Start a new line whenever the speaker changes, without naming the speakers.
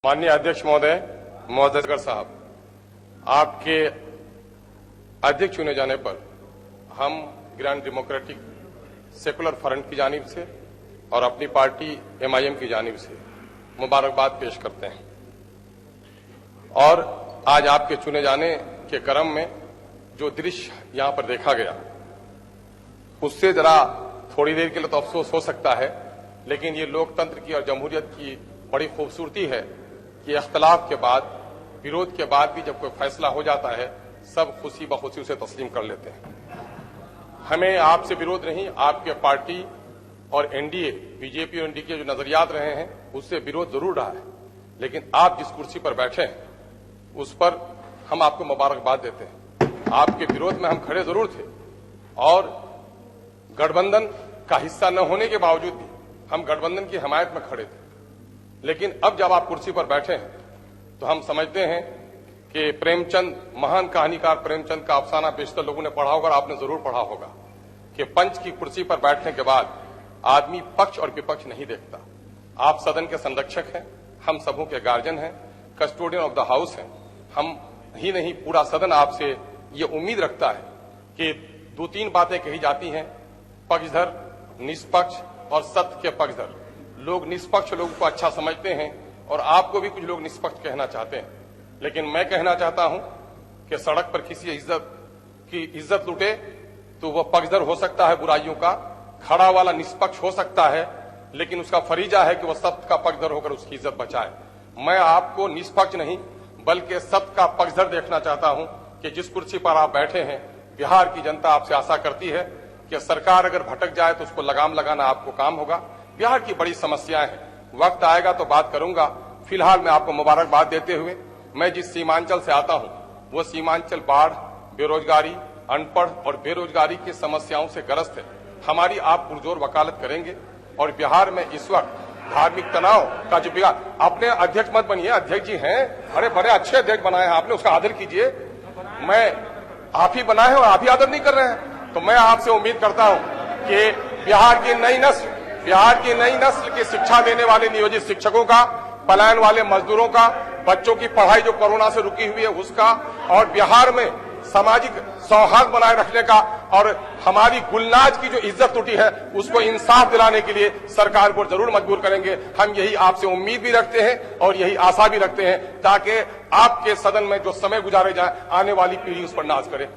माननीय अध्यक्ष महोदय, महोदय साहब, आपके अध्यक्ष चुने जाने पर हम ग्रांड डेमोक्रेटिक सेकुलर फ्रंट की जानिब से और अपनी पार्टी MIM की जानिब से मुबारकबाद पेश करते हैं। और आज आपके चुने जाने के क्रम में जो दृश्य यहां पर देखा गया, उससे जरा थोड़ी देर के लिए तो अफसोस हो सकता है, लेकिन ये लोकतंत्र की और जमहूरियत की बड़ी खूबसूरती है कि इख्तलाफ के बाद, विरोध के बाद भी जब कोई फैसला हो जाता है, सब खुशी बखुशी उसे तस्लीम कर लेते हैं। हमें आपसे विरोध नहीं, आपके पार्टी और NDA, बीजेपी और NDA के जो नजरियात रहे हैं, उससे विरोध जरूर रहा है, लेकिन आप जिस कुर्सी पर बैठे हैं उस पर हम आपको मुबारकबाद देते हैं। आपके विरोध में हम खड़े जरूर थे और गठबंधन का हिस्सा न होने के बावजूद भी हम गठबंधन की हमायत में खड़े थे, लेकिन अब जब आप कुर्सी पर बैठे हैं तो हम समझते हैं कि प्रेमचंद, महान कहानीकार प्रेमचंद का अफसाना बेशतर लोगों ने पढ़ा होगा और आपने जरूर पढ़ा होगा कि पंच की कुर्सी पर बैठने के बाद आदमी पक्ष और विपक्ष नहीं देखता। आप सदन के संरक्षक हैं, हम सबों के गार्जियन हैं, कस्टोडियन ऑफ द हाउस हैं। हम ही नहीं, पूरा सदन आपसे ये उम्मीद रखता है कि दो तीन बातें कही जाती हैं, पक्षधर, निष्पक्ष और सत्य के पक्षधर। लोग निष्पक्ष लोगों को अच्छा समझते हैं और आपको भी कुछ लोग निष्पक्ष कहना चाहते हैं, लेकिन मैं कहना चाहता हूं कि सड़क पर किसी इज्जत लुटे तो वह पक्षधर हो सकता है बुराइयों का, खड़ा वाला निष्पक्ष हो सकता है, लेकिन उसका फरीजा है कि वह सत्य का पक्षधर होकर उसकी इज्जत बचाए। मैं आपको निष्पक्ष नहीं बल्कि सत्य का पक्षधर देखना चाहता हूं कि जिस कुर्सी पर आप बैठे हैं, बिहार की जनता आपसे आशा करती है कि सरकार अगर भटक जाए तो उसको लगाम लगाना आपको काम होगा। बिहार की बड़ी समस्याएं हैं, वक्त आएगा तो बात करूंगा। फिलहाल मैं आपको मुबारकबाद देते हुए, मैं जिस सीमांचल से आता हूं वो सीमांचल बाढ़, बेरोजगारी, अनपढ़ और बेरोजगारी की समस्याओं से ग्रस्त है। हमारी आप पुरजोर वकालत करेंगे और बिहार में इस वक्त धार्मिक तनाव का जो बिगाड़, अपने अध्यक्ष मत बनिए, अध्यक्ष जी हैं, अरे बड़े अच्छे अध्यक्ष बनाए हैं आपने, उसका आदर कीजिए। मैं आप ही बनाए हैं और आप ही आदर नहीं कर रहे हैं, तो मैं आपसे उम्मीद करता हूं कि बिहार की नई नस्ल की शिक्षा देने वाले नियोजित शिक्षकों का, पलायन वाले मजदूरों का, बच्चों की पढ़ाई जो कोरोना से रुकी हुई है उसका, और बिहार में सामाजिक सौहार्द बनाए रखने का, और हमारी गुलनाज की जो इज्जत टूटी है उसको इंसाफ दिलाने के लिए सरकार को जरूर मजबूर करेंगे। हम यही आपसे उम्मीद भी रखते हैं और यही आशा भी रखते हैं, ताकि आपके सदन में जो समय गुजारे जाए आने वाली पीढ़ी उस पर नाज करे।